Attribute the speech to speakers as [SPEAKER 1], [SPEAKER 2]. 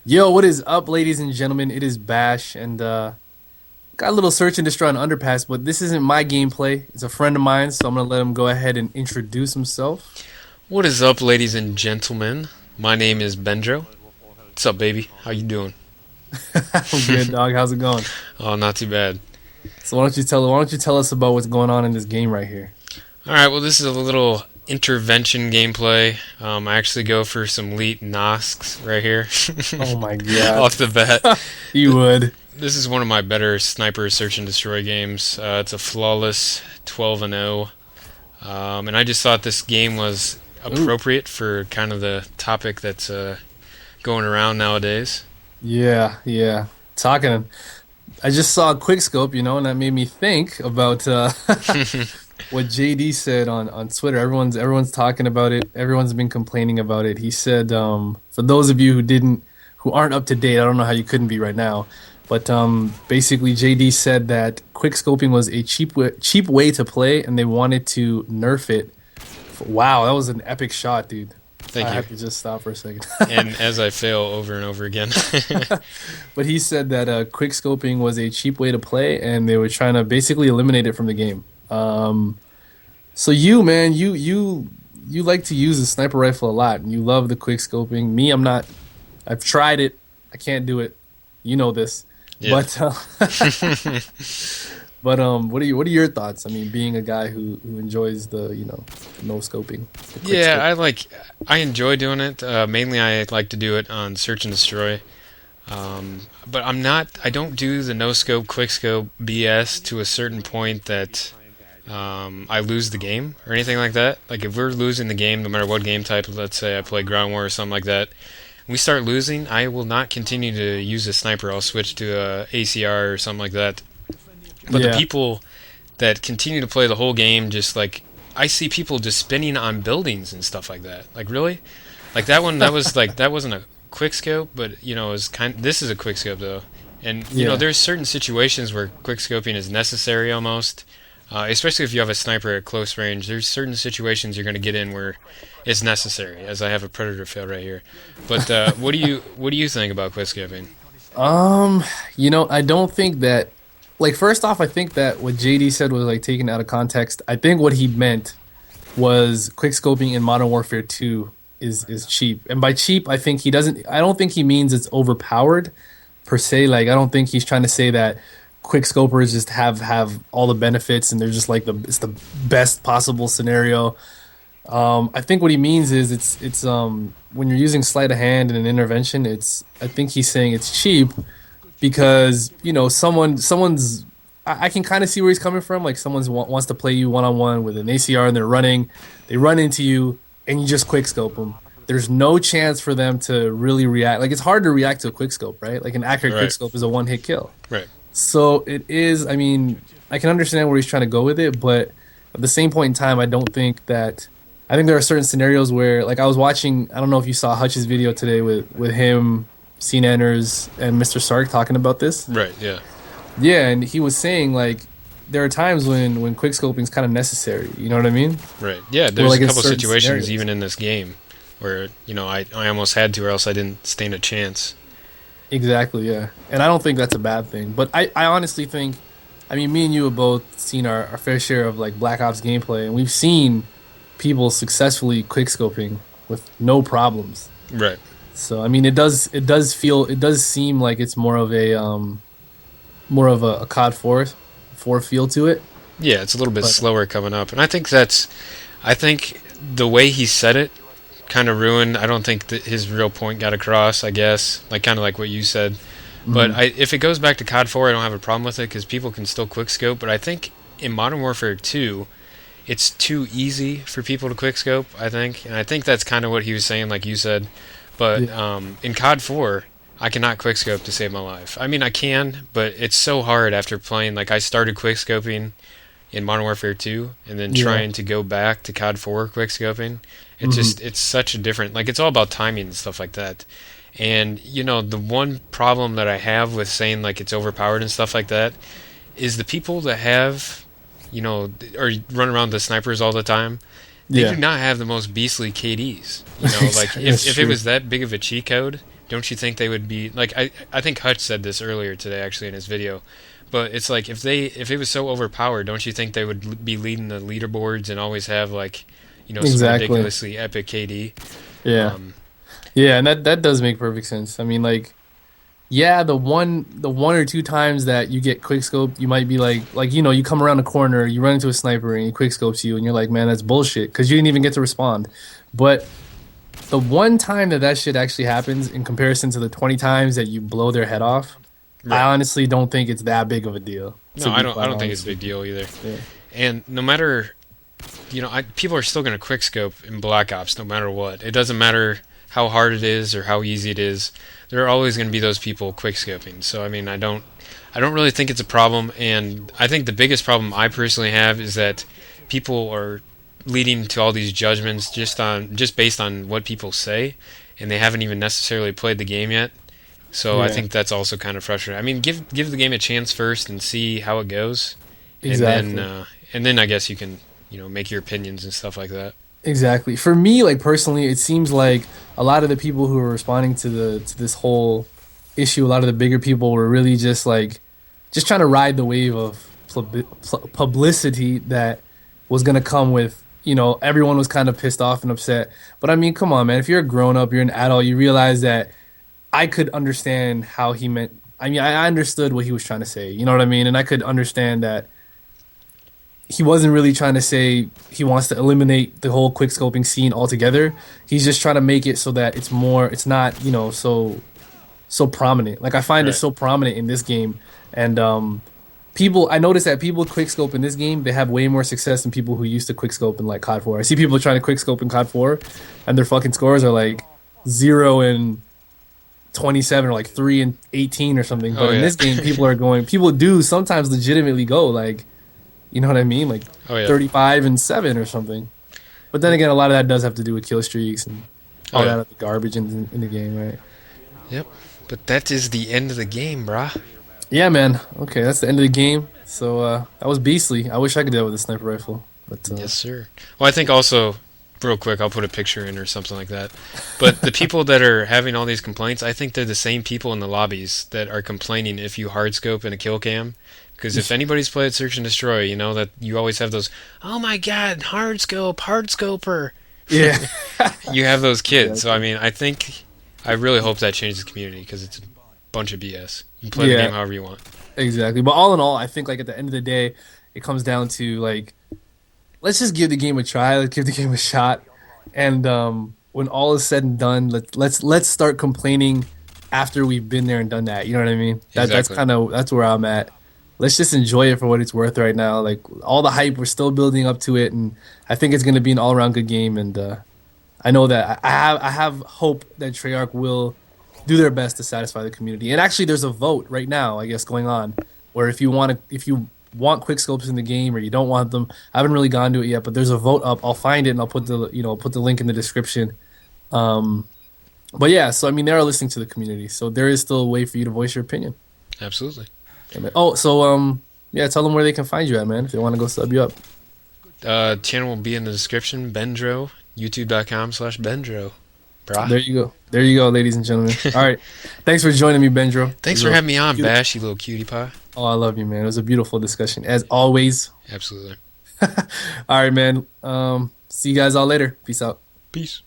[SPEAKER 1] Yo, what is up, ladies and gentlemen? It is Bash, and got a little search and destroy on Underpass, but this isn't my gameplay. It's a friend of mine, so I'm gonna let him go ahead and introduce himself.
[SPEAKER 2] What is up, ladies and gentlemen? My name is B3NDRO. What's up, baby? How you doing?
[SPEAKER 1] I'm good, dog. How's it going?
[SPEAKER 2] Oh, not too bad.
[SPEAKER 1] So why don't you tell us about what's going on in this game right here?
[SPEAKER 2] All right, well, this is a little intervention gameplay. I actually go for some elite Nosks right here,
[SPEAKER 1] Oh my God,
[SPEAKER 2] off the bat.
[SPEAKER 1] you would.
[SPEAKER 2] This is one of my better sniper search and destroy games. It's a flawless 12 and 0, and I just thought this game was
[SPEAKER 1] Ooh,
[SPEAKER 2] appropriate for kind of the topic that's going around nowadays.
[SPEAKER 1] yeah, yeah. Talking. I just saw a quickscope, and that made me think about what JD said on Twitter. Everyone's talking about it. Everyone's been complaining about it. He said, for those of you who aren't up to date, I don't know how you couldn't be right now, but basically JD said that quickscoping was a cheap way to play, and they wanted to nerf it. Wow, that was an epic shot, dude. I
[SPEAKER 2] Thank you.
[SPEAKER 1] have to just stop for a second.
[SPEAKER 2] And as I fail over and over again.
[SPEAKER 1] But he said that quickscoping was a cheap way to play, and they were trying to basically eliminate it from the game. So you, man, you like to use the sniper rifle a lot, and you love the quick scoping. Me, I'm not. I've tried it. I can't do it. You know this.
[SPEAKER 2] Yeah.
[SPEAKER 1] But what are your thoughts? I mean, being a guy who enjoys the no scoping, the quick
[SPEAKER 2] Yeah,
[SPEAKER 1] scope.
[SPEAKER 2] I enjoy doing it. Mainly, I like to do it on search and destroy. But I don't do the no scope, quick scope BS to a certain point that I lose the game or anything like that. Like if we're losing the game, no matter what game type, let's say I play ground war or something like that, we start losing, I will not continue to use a sniper. I'll switch to a ACR or something like that. But the
[SPEAKER 1] Yeah,
[SPEAKER 2] people that continue to play the whole game, just like I see people just spinning on buildings and stuff like that. Like really, like that one, that was like that wasn't a quick scope, but it was kind. This is a quick scope though, and
[SPEAKER 1] yeah,
[SPEAKER 2] there's certain situations where quick scoping is necessary almost, especially if you have a sniper at close range. There's certain situations you're going to get in where it's necessary. As I have a predator fail right here, but what do you think about quick scoping?
[SPEAKER 1] Um, I don't think that. Like, first off, I think that what JD said was like taken out of context. I think what he meant was quick scoping in Modern Warfare 2 is cheap. And by cheap, I don't think he means it's overpowered per se. Like I don't think he's trying to say that quick scopers just have all the benefits and they're just like it's the best possible scenario. I think what he means is it's when you're using sleight of hand and an intervention, it's I think he's saying it's cheap because someone's I can kind of see where he's coming from. Like wants to play you one on one with an ACR and they're running, they run into you and you just quick scope them. There's no chance for them to really react. Like it's hard to react to a quick scope, right? Like an accurate quick
[SPEAKER 2] Right,
[SPEAKER 1] scope is a one hit kill.
[SPEAKER 2] right.
[SPEAKER 1] So it is. I mean, I can understand where he's trying to go with it, but at the same point in time, I don't think that. I think there are certain scenarios where, like, I was watching. I don't know if you saw Hutch's video today with him, Scene Anners, and Mr. Sark talking about this.
[SPEAKER 2] Right, yeah.
[SPEAKER 1] Yeah, and he was saying like there are times when quick scoping is kind of necessary. You know what I mean?
[SPEAKER 2] Right. Yeah,
[SPEAKER 1] Or
[SPEAKER 2] there's
[SPEAKER 1] like
[SPEAKER 2] a
[SPEAKER 1] in
[SPEAKER 2] couple
[SPEAKER 1] certain
[SPEAKER 2] situations
[SPEAKER 1] scenarios.
[SPEAKER 2] even in this game where, I almost had to or else I didn't stand a chance.
[SPEAKER 1] Exactly. Yeah, and I don't think that's a bad thing. But I honestly think, I mean, me and you have both seen our fair share of like Black Ops gameplay, and we've seen people successfully quickscoping with no problems.
[SPEAKER 2] Right.
[SPEAKER 1] So I mean, it does seem like it's more of a COD 4 feel to it.
[SPEAKER 2] Yeah, it's a little bit
[SPEAKER 1] But
[SPEAKER 2] slower coming up. And I think the way he said it kind of ruined, I don't think that his real point got across, I guess. Like, kind of like what you said. But
[SPEAKER 1] mhm.
[SPEAKER 2] if it goes back to COD 4, I don't have a problem with it because people can still quickscope. But I think in Modern Warfare 2, it's too easy for people to quickscope, I think. And I think that's kind of what he was saying, like you said. But
[SPEAKER 1] Yeah,
[SPEAKER 2] in COD 4, I cannot quickscope to save my life. I mean, I can, but it's so hard after playing. Like, I started quickscoping in Modern Warfare 2 and then
[SPEAKER 1] yeah,
[SPEAKER 2] trying to go back to COD 4 quickscoping.
[SPEAKER 1] hmm
[SPEAKER 2] It's such a different, like, it's all about timing and stuff like that. And, the one problem that I have with saying, like, it's overpowered and stuff like that is the people that have, or run around the snipers all the time, they do
[SPEAKER 1] yeah.
[SPEAKER 2] not have the most beastly KDs. Like
[SPEAKER 1] That's
[SPEAKER 2] if it
[SPEAKER 1] true.
[SPEAKER 2] was that big of a cheat code, don't you think they would be like I think Hutch said this earlier today actually in his video, but it's like if it was so overpowered, don't you think they would be leading the leaderboards and always have like some
[SPEAKER 1] Exactly.
[SPEAKER 2] ridiculously epic KD?
[SPEAKER 1] Yeah.
[SPEAKER 2] Um,
[SPEAKER 1] Yeah, and that does make perfect sense. I mean, like, yeah, the one or two times that you get quick scoped, you might be like you come around the corner, you run into a sniper and he quick scopes you, and you're like, man, that's bullshit because you didn't even get to respond. But the one time that that shit actually happens, in comparison to the 20 times that you blow their head off, I
[SPEAKER 2] right.
[SPEAKER 1] honestly don't think it's that big of a deal.
[SPEAKER 2] No,
[SPEAKER 1] To be
[SPEAKER 2] I
[SPEAKER 1] quite
[SPEAKER 2] don't think it's a
[SPEAKER 1] honest
[SPEAKER 2] big
[SPEAKER 1] with you.
[SPEAKER 2] deal either.
[SPEAKER 1] Yeah.
[SPEAKER 2] And no matter people are still going to quick scope in Black Ops no matter what. It doesn't matter how hard it is or how easy it is. There are always going to be those people quick scoping. So I mean, I don't really think it's a problem. And I think the biggest problem I personally have is that people are leading to all these judgments just based on what people say, and they haven't even necessarily played the game yet. So I
[SPEAKER 1] Yeah.
[SPEAKER 2] think that's also kind of frustrating. I mean, give the game a chance first and see how it goes,
[SPEAKER 1] Exactly.
[SPEAKER 2] and then I guess you can make your opinions and stuff like that.
[SPEAKER 1] Exactly. For me, like personally, it seems like a lot of the people who are responding to this whole issue, a lot of the bigger people were really just trying to ride the wave of publicity that was gonna come with, everyone was kind of pissed off and upset. But I mean, come on, man. If you're a grown up, you're an adult, you realize that I could understand how he meant. I mean, I understood what he was trying to say. You know what I mean? And I could understand that he wasn't really trying to say he wants to eliminate the whole quick scoping scene altogether. He's just trying to make it so that it's not, so prominent. Like I find it
[SPEAKER 2] Right.
[SPEAKER 1] so prominent in this game. And I noticed that people quick scope in this game, they have way more success than people who used to quick scope in like COD 4. I see people trying to quick scope in COD 4 and their fucking scores are like 0 and 27 or like 3 and 18 or something. But
[SPEAKER 2] Oh
[SPEAKER 1] in
[SPEAKER 2] yeah.
[SPEAKER 1] this game, people do sometimes legitimately go like, you know what I mean? Like
[SPEAKER 2] Oh yeah.
[SPEAKER 1] 35 and 7 or something. But then again, a lot of that does have to do with kill streaks and
[SPEAKER 2] Oh
[SPEAKER 1] all
[SPEAKER 2] yeah.
[SPEAKER 1] that other garbage in the game, right?
[SPEAKER 2] Yep. But that is the end of the game, brah.
[SPEAKER 1] Yeah, man. Okay, that's the end of the game. So that was beastly. I wish I could do that with a sniper rifle. But
[SPEAKER 2] Yes, sir. Well, I think also, real quick, I'll put a picture in or something like that. But the people that are having all these complaints, I think they're the same people in the lobbies that are complaining if you hardscope in a kill cam. Because if anybody's played Search and Destroy, you know that you always have those, oh my god, hardscoper.
[SPEAKER 1] yeah.
[SPEAKER 2] You have those kids. So, I
[SPEAKER 1] Exactly.
[SPEAKER 2] mean, I really hope that changes the community because it's a bunch of BS. You can play the game
[SPEAKER 1] Yeah,
[SPEAKER 2] however you want.
[SPEAKER 1] exactly. But all in all, I think like at the end of the day, it comes down to like let's just give the game a try. Let's give the game a shot. And when all is said and done, let's start complaining after we've been there and done that. You know what I mean?
[SPEAKER 2] Exactly.
[SPEAKER 1] That's where I'm at. Let's just enjoy it for what it's worth right now. Like all the hype, we're still building up to it, and I think it's going to be an all around good game. And I know that I have hope that Treyarch will do their best to satisfy the community. And actually, there's a vote right now, I guess, going on where if you want quick scopes in the game or you don't want them, I haven't really gone to it yet, but there's a vote up. I'll find it and I'll put the link in the description. Um, but yeah, so I mean, they are listening to the community, so there is still a way for you to voice your opinion.
[SPEAKER 2] Absolutely.
[SPEAKER 1] Yeah, man. Oh, so yeah, tell them where they can find you at, man, if they want to go sub you up.
[SPEAKER 2] Channel will be in the description. Bendro, youtube.com/Bendro. Brah.
[SPEAKER 1] There you go, ladies and gentlemen. All right, thanks for joining me, Bendro. It
[SPEAKER 2] Thanks
[SPEAKER 1] was
[SPEAKER 2] for
[SPEAKER 1] a
[SPEAKER 2] having me on,
[SPEAKER 1] beautiful.
[SPEAKER 2] Bash, you little cutie pie.
[SPEAKER 1] Oh, I love you, man. It was a beautiful discussion as always.
[SPEAKER 2] Absolutely.
[SPEAKER 1] All right, man. See you guys all later. Peace out.
[SPEAKER 2] Peace.